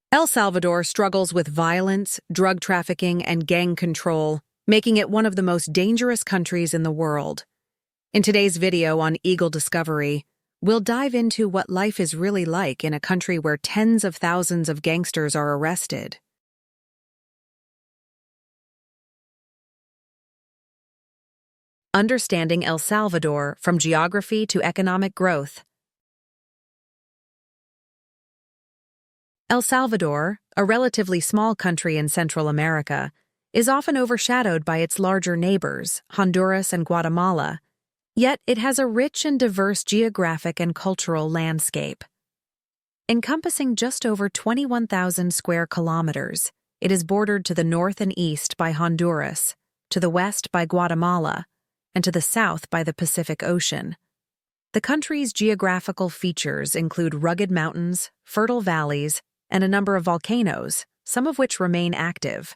El Salvador struggles with violence, drug trafficking, and gang control, making it one of the most dangerous countries in the world. In today's video on Eagle Discovery, we'll dive into what life is really like in a country where tens of thousands of gangsters are arrested. Understanding El Salvador from geography to economic growth. El Salvador, a relatively small country in Central America, is often overshadowed by its larger neighbors, Honduras and Guatemala, yet it has a rich and diverse geographic and cultural landscape. Encompassing just over 21,000 square kilometers, it is bordered to the north and east by Honduras, to the west by Guatemala, and to the south by the Pacific Ocean. The country's geographical features include rugged mountains, fertile valleys, and a number of volcanoes, some of which remain active.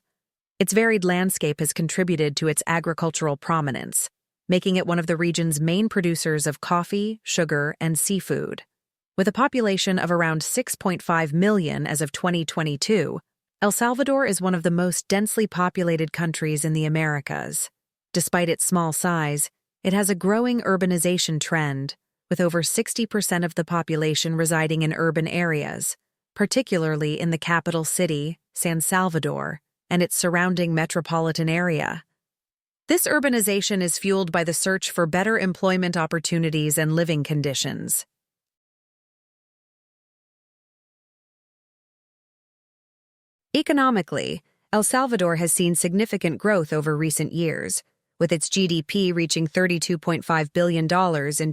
Its varied landscape has contributed to its agricultural prominence, making it one of the region's main producers of coffee, sugar, and seafood. With a population of around 6.5 million as of 2022, El Salvador is one of the most densely populated countries in the Americas. Despite its small size, it has a growing urbanization trend, with over 60% of the population residing in urban areas, particularly in the capital city, San Salvador, and its surrounding metropolitan area. This urbanization is fueled by the search for better employment opportunities and living conditions. Economically, El Salvador has seen significant growth over recent years, with its GDP reaching $32.5 billion in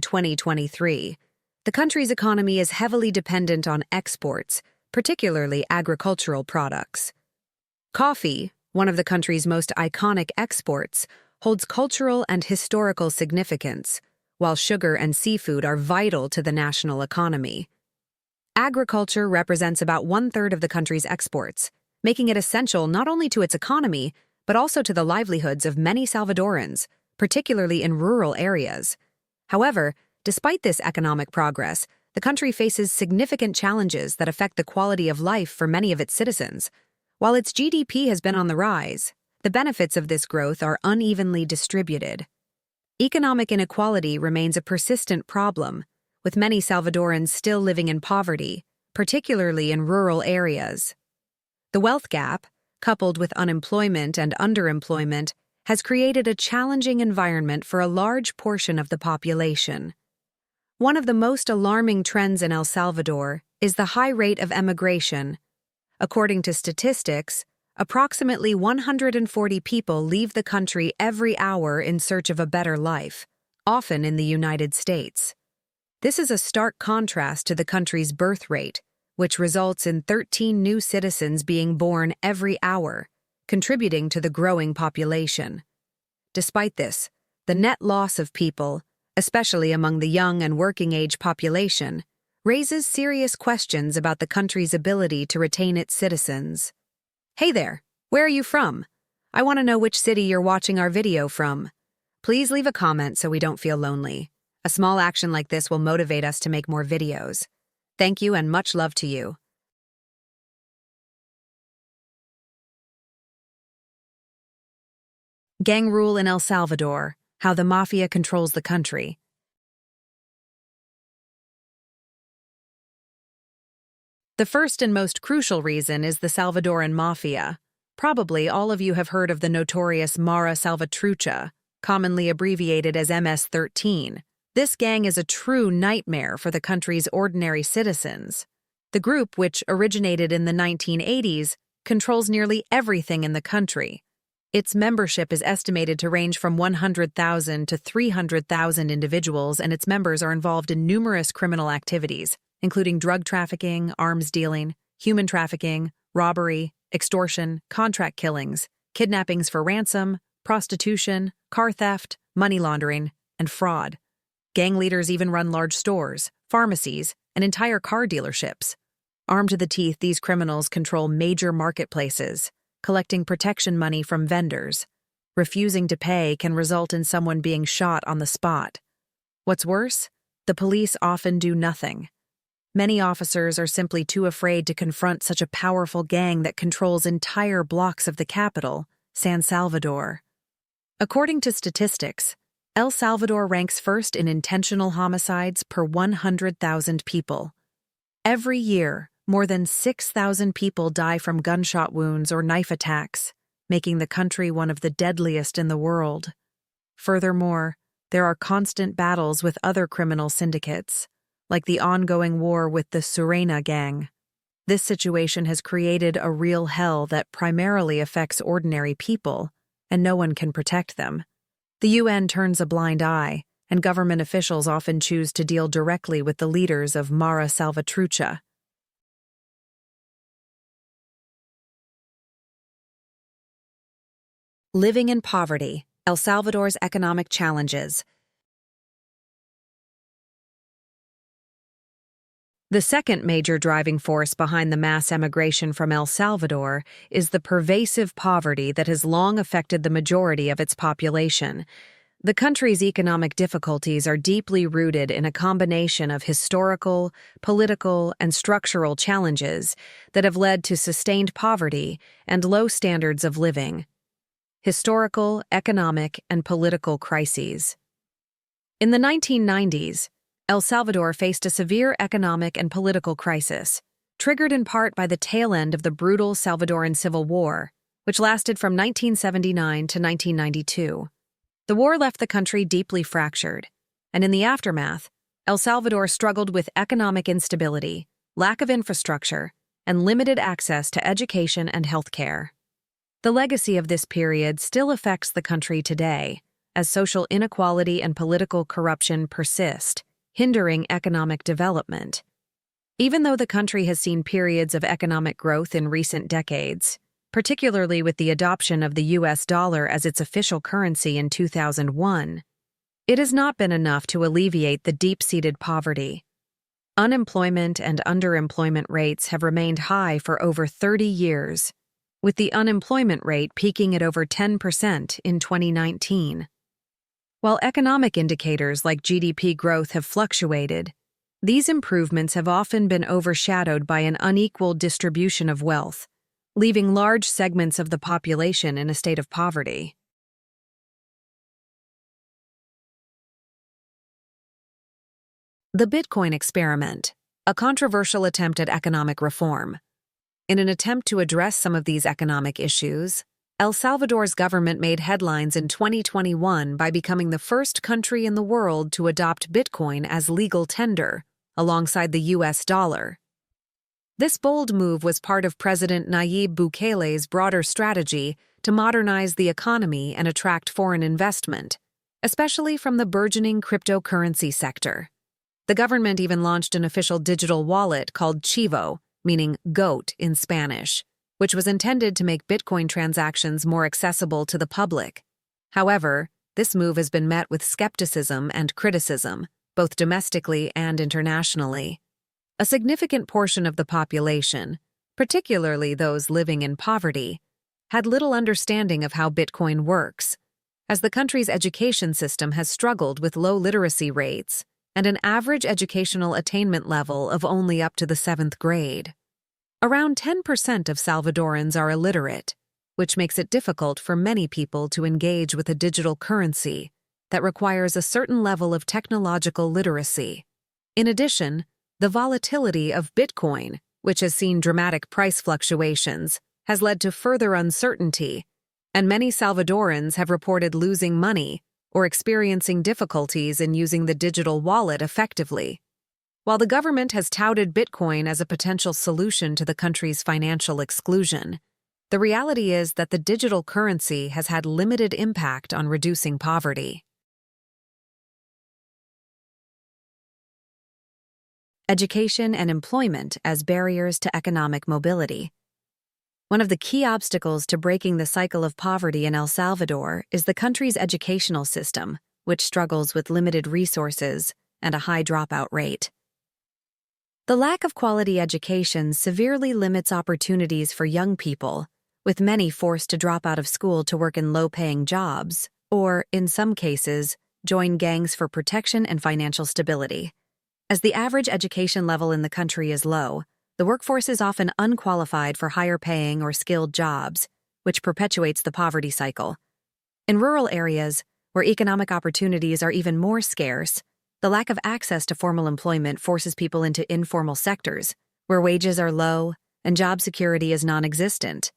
2023. The country's economy is heavily dependent on exports, particularly agricultural products. Coffee, one of the country's most iconic exports, holds cultural and historical significance, while sugar and seafood are vital to the national economy. Agriculture represents about one-third of the country's exports, making it essential not only to its economy, but also to the livelihoods of many Salvadorans, particularly in rural areas. However, despite this economic progress, the country faces significant challenges that affect the quality of life for many of its citizens. While its GDP has been on the rise, the benefits of this growth are unevenly distributed. Economic inequality remains a persistent problem, with many Salvadorans still living in poverty, particularly in rural areas. The wealth gap, coupled with unemployment and underemployment, has created a challenging environment for a large portion of the population. One of the most alarming trends in El Salvador is the high rate of emigration. According to statistics, approximately 140 people leave the country every hour in search of a better life, often in the United States. This is a stark contrast to the country's birth rate, which results in 13 new citizens being born every hour, contributing to the growing population. Despite this, the net loss of people, especially among the young and working-age population, raises serious questions about the country's ability to retain its citizens. Hey there, where are you from? I want to know which city you're watching our video from. Please leave a comment so we don't feel lonely. A small action like this will motivate us to make more videos. Thank you and much love to you. Gang rule in El Salvador, how the mafia controls the country. The first and most crucial reason is the Salvadoran mafia. Probably all of you have heard of the notorious Mara Salvatrucha, commonly abbreviated as MS-13. This gang is a true nightmare for the country's ordinary citizens. The group, which originated in the 1980s, controls nearly everything in the country. Its membership is estimated to range from 100,000 to 300,000 individuals, and its members are involved in numerous criminal activities, including drug trafficking, arms dealing, human trafficking, robbery, extortion, contract killings, kidnappings for ransom, prostitution, car theft, money laundering, and fraud. Gang leaders even run large stores, pharmacies, and entire car dealerships. Armed to the teeth, these criminals control major marketplaces, collecting protection money from vendors. Refusing to pay can result in someone being shot on the spot. What's worse, the police often do nothing. Many officers are simply too afraid to confront such a powerful gang that controls entire blocks of the capital, San Salvador. According to statistics, El Salvador ranks first in intentional homicides per 100,000 people. Every year, more than 6,000 people die from gunshot wounds or knife attacks, making the country one of the deadliest in the world. Furthermore, there are constant battles with other criminal syndicates, like the ongoing war with the Surena gang. This situation has created a real hell that primarily affects ordinary people, and no one can protect them. The UN turns a blind eye, and government officials often choose to deal directly with the leaders of Mara Salvatrucha. Living in poverty, El Salvador's economic challenges. The second major driving force behind the mass emigration from El Salvador is the pervasive poverty that has long affected the majority of its population. The country's economic difficulties are deeply rooted in a combination of historical, political, and structural challenges that have led to sustained poverty and low standards of living. Historical, economic, and political crises. In the 1990s, El Salvador faced a severe economic and political crisis, triggered in part by the tail end of the brutal Salvadoran Civil War, which lasted from 1979 to 1992. The war left the country deeply fractured, and in the aftermath, El Salvador struggled with economic instability, lack of infrastructure, and limited access to education and healthcare. The legacy of this period still affects the country today, as social inequality and political corruption persist, hindering economic development. Even though the country has seen periods of economic growth in recent decades, particularly with the adoption of the US dollar as its official currency in 2001, it has not been enough to alleviate the deep-seated poverty. Unemployment and underemployment rates have remained high for over 30 years, with the unemployment rate peaking at over 10% in 2019. While economic indicators like GDP growth have fluctuated, these improvements have often been overshadowed by an unequal distribution of wealth, leaving large segments of the population in a state of poverty. The Bitcoin experiment, a controversial attempt at economic reform. In an attempt to address some of these economic issues, El Salvador's government made headlines in 2021 by becoming the first country in the world to adopt Bitcoin as legal tender, alongside the US dollar. This bold move was part of President Nayib Bukele's broader strategy to modernize the economy and attract foreign investment, especially from the burgeoning cryptocurrency sector. The government even launched an official digital wallet called Chivo, meaning goat in Spanish, which was intended to make Bitcoin transactions more accessible to the public. However, this move has been met with skepticism and criticism, both domestically and internationally. A significant portion of the population, particularly those living in poverty, had little understanding of how Bitcoin works, as the country's education system has struggled with low literacy rates and an average educational attainment level of only up to the 7th grade. Around 10% of Salvadorans are illiterate, which makes it difficult for many people to engage with a digital currency that requires a certain level of technological literacy. In addition, the volatility of Bitcoin, which has seen dramatic price fluctuations, has led to further uncertainty, and many Salvadorans have reported losing money or experiencing difficulties in using the digital wallet effectively. While the government has touted Bitcoin as a potential solution to the country's financial exclusion, the reality is that the digital currency has had limited impact on reducing poverty. Education and employment as barriers to economic mobility. One of the key obstacles to breaking the cycle of poverty in El Salvador is the country's educational system, which struggles with limited resources and a high dropout rate. The lack of quality education severely limits opportunities for young people, with many forced to drop out of school to work in low-paying jobs, or, in some cases, join gangs for protection and financial stability. As the average education level in the country is low, the workforce is often unqualified for higher-paying or skilled jobs, which perpetuates the poverty cycle. In rural areas, where economic opportunities are even more scarce, the lack of access to formal employment forces people into informal sectors, where wages are low and job security is non-existent.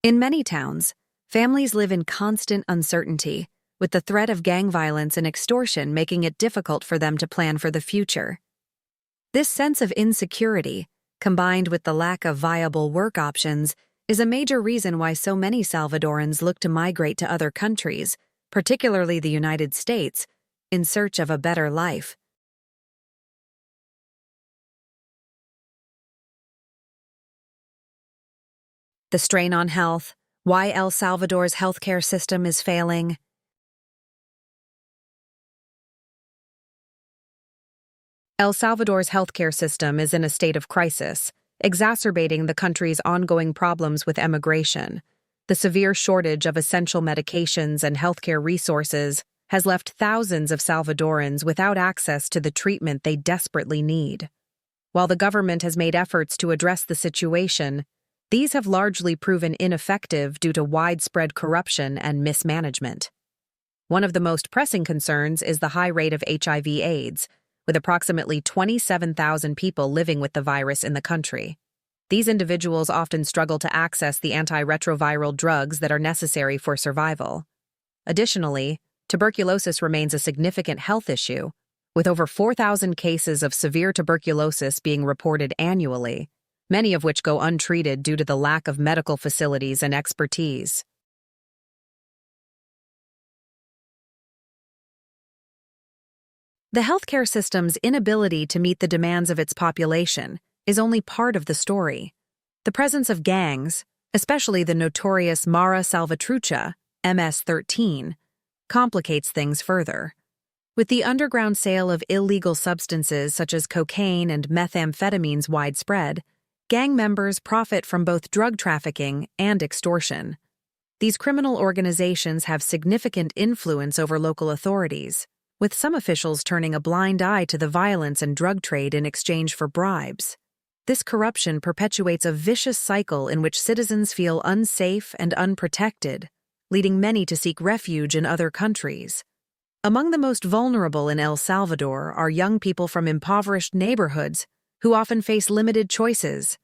In many towns, families live in constant uncertainty, with the threat of gang violence and extortion making it difficult for them to plan for the future. This sense of insecurity, combined with the lack of viable work options, is a major reason why so many Salvadorans look to migrate to other countries, particularly the United States, in search of a better life. The strain on health, why El Salvador's healthcare system is failing. El Salvador's healthcare system is in a state of crisis, exacerbating the country's ongoing problems with emigration. The severe shortage of essential medications and healthcare resources has left thousands of Salvadorans without access to the treatment they desperately need. While the government has made efforts to address the situation, these have largely proven ineffective due to widespread corruption and mismanagement. One of the most pressing concerns is the high rate of HIV/AIDS, with approximately 27,000 people living with the virus in the country. These individuals often struggle to access the antiretroviral drugs that are necessary for survival. Additionally, tuberculosis remains a significant health issue, with over 4,000 cases of severe tuberculosis being reported annually, many of which go untreated due to the lack of medical facilities and expertise. The healthcare system's inability to meet the demands of its population is only part of the story. The presence of gangs, especially the notorious Mara Salvatrucha, MS-13, complicates things further. With the underground sale of illegal substances such as cocaine and methamphetamines widespread, gang members profit from both drug trafficking and extortion. These criminal organizations have significant influence over local authorities, with some officials turning a blind eye to the violence and drug trade in exchange for bribes. This corruption perpetuates a vicious cycle in which citizens feel unsafe and unprotected, leading many to seek refuge in other countries. Among the most vulnerable in El Salvador are young people from impoverished neighborhoods who often face limited choices.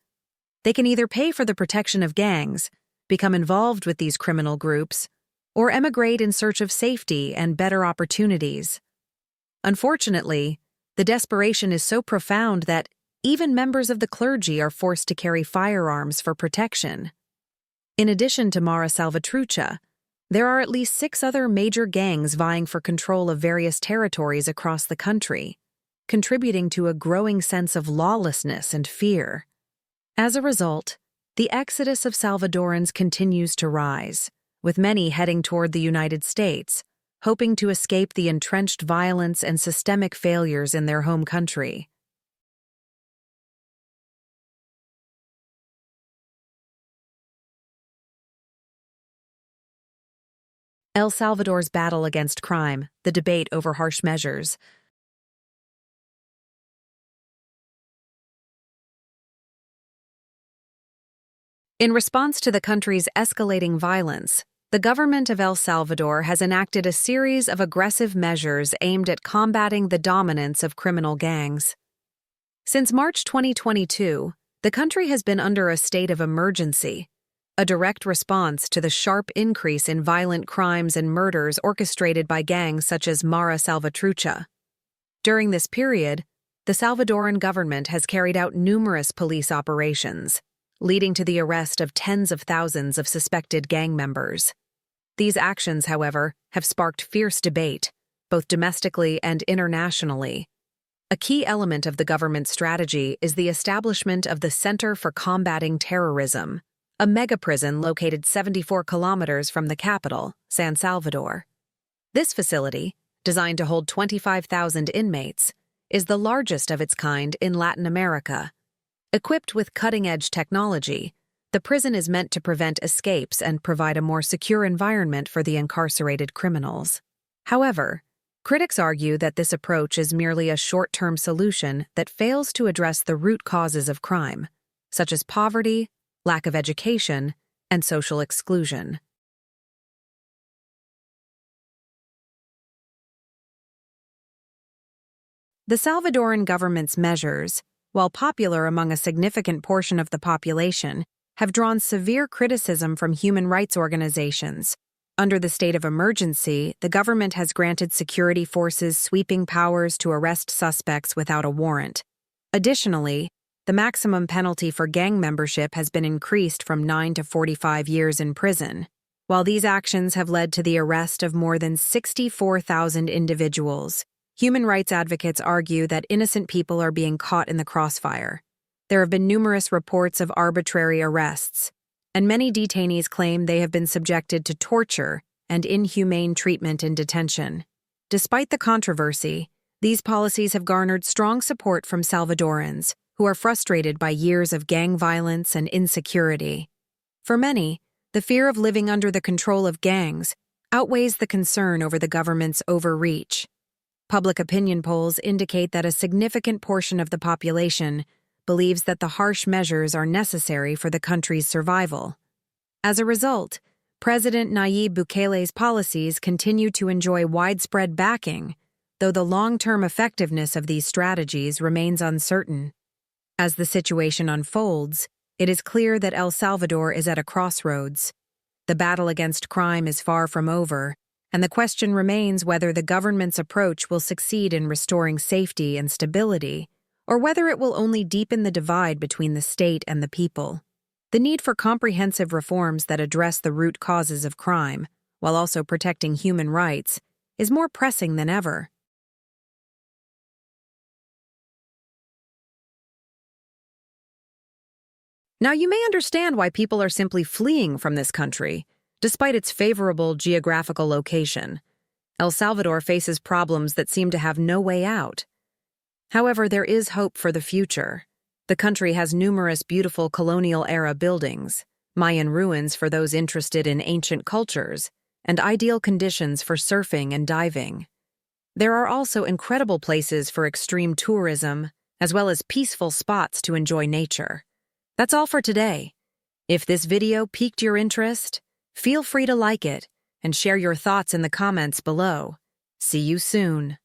They can either pay for the protection of gangs, become involved with these criminal groups, or emigrate in search of safety and better opportunities. Unfortunately, the desperation is so profound that even members of the clergy are forced to carry firearms for protection. In addition to Mara Salvatrucha, there are at least 6 other major gangs vying for control of various territories across the country, contributing to a growing sense of lawlessness and fear. As a result, the exodus of Salvadorans continues to rise, with many heading toward the United States, hoping to escape the entrenched violence and systemic failures in their home country. El Salvador's battle against crime, the debate over harsh measures. In response to the country's escalating violence, the government of El Salvador has enacted a series of aggressive measures aimed at combating the dominance of criminal gangs. Since March 2022, the country has been under a state of emergency, a direct response to the sharp increase in violent crimes and murders orchestrated by gangs such as Mara Salvatrucha. During this period, the Salvadoran government has carried out numerous police operations, leading to the arrest of tens of thousands of suspected gang members. These actions, however, have sparked fierce debate, both domestically and internationally. A key element of the government's strategy is the establishment of the Center for Combating Terrorism, a mega-prison located 74 kilometers from the capital, San Salvador. This facility, designed to hold 25,000 inmates, is the largest of its kind in Latin America. Equipped with cutting-edge technology, the prison is meant to prevent escapes and provide a more secure environment for the incarcerated criminals. However, Critics argue that this approach is merely a short-term solution that fails to address the root causes of crime, such as poverty, lack of education, and social exclusion. The Salvadoran government's measures, while popular among a significant portion of the population, have drawn severe criticism from human rights organizations. Under the state of emergency, the government has granted security forces sweeping powers to arrest suspects without a warrant. Additionally, the maximum penalty for gang membership has been increased from 9 to 45 years in prison. While these actions have led to the arrest of more than 64,000 individuals, human rights advocates argue that innocent people are being caught in the crossfire. There have been numerous reports of arbitrary arrests, and many detainees claim they have been subjected to torture and inhumane treatment in detention. Despite the controversy, these policies have garnered strong support from Salvadorans, who are frustrated by years of gang violence and insecurity. For many, the fear of living under the control of gangs outweighs the concern over the government's overreach. Public opinion polls indicate that a significant portion of the population believes that the harsh measures are necessary for the country's survival. As a result, President Nayib Bukele's policies continue to enjoy widespread backing, though the long-term effectiveness of these strategies remains uncertain. As the situation unfolds, it is clear that El Salvador is at a crossroads. The battle against crime is far from over, and the question remains whether the government's approach will succeed in restoring safety and stability, or whether it will only deepen the divide between the state and the people. The need for comprehensive reforms that address the root causes of crime, while also protecting human rights, is more pressing than ever. Now, you may understand why people are simply fleeing from this country, despite its favorable geographical location. El Salvador faces problems that seem to have no way out. However, there is hope for the future. The country has numerous beautiful colonial-era buildings, Mayan ruins for those interested in ancient cultures, and ideal conditions for surfing and diving. There are also incredible places for extreme tourism, as well as peaceful spots to enjoy nature. That's all for today. If this video piqued your interest, feel free to like it and share your thoughts in the comments below. See you soon.